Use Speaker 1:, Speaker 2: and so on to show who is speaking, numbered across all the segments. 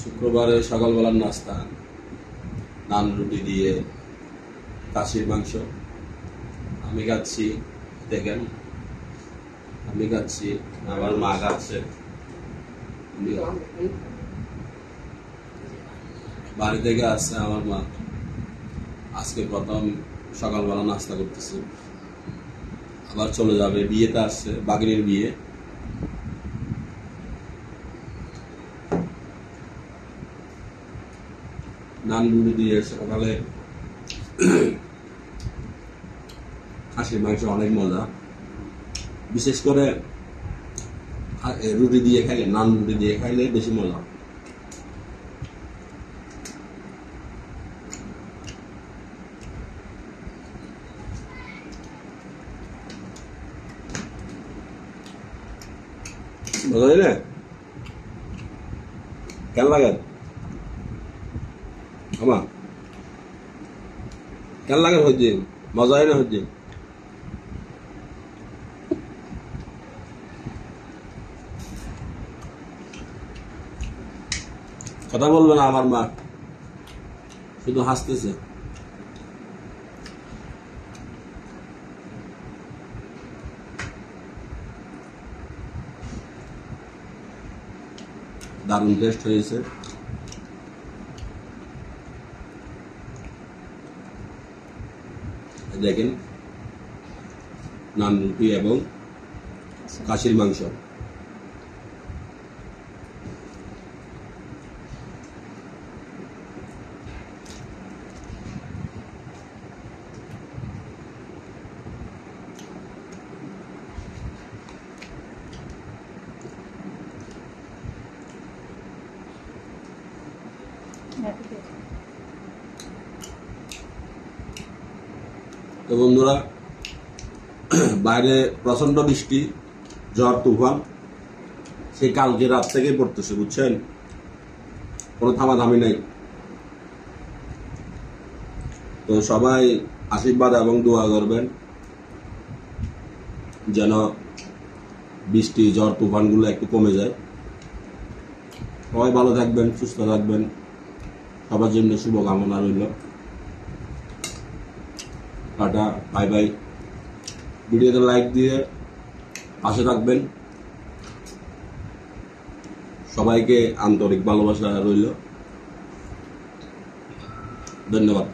Speaker 1: শুক্রবারে সকালবেলার নাস্তা নান রুটি দিয়ে খাসির মাংস। আমি খাচ্ছি, দেখেন আমি খাচ্ছি, আমার মা খাচ্ছে, বাড়ি থেকে আসছে আমার মা। আজকে প্রথম সকালবেলা নাস্তা করতেছি, আবার চলে যাবে, বিয়েতে আসছে, বাগিনীর বিয়ে। নান রুটি দিয়ে সকালে খাসির মাংস অনেক মজা, বিশেষ করে রুটি দিয়ে খাইলে, নান রুটি দিয়ে খাইলে বেশি মজা। মজা হয় না? কেন লাগে আমার? কেন লাগে হচ্ছে? মজা হয় না হচ্ছে? কথা বলবে না আমার মা, শুধু হাসতেছে। দারুণ টেস্ট হয়েছে। দেখেন নান রুটি এবং খাসির মাংস। তো বন্ধুরা, বাইরে প্রচন্ড বৃষ্টি, ঝড় তুফান, সেই কালকে রাত থেকে পড়তেছে, বুঝছেন, কোনো থামাথামি নেই। তো সবাই আশীর্বাদ এবং দোয়া করবেন যেন বৃষ্টি, ঝড় তুফানগুলো একটু কমে যায়। সবাই ভালো থাকবেন, সুস্থ থাকবেন, সবার জন্য শুভকামনা রইল। Tata, bye bye. ভিডিওতে লাইক দিয়ে পাশে থাকবেন। সবাইকে আন্তরিক ভালোবাসা রইল, ধন্যবাদ।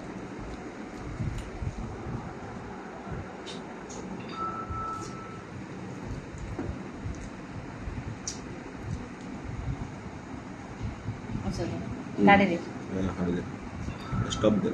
Speaker 2: গাড়ি দে,
Speaker 1: স্টপ দে।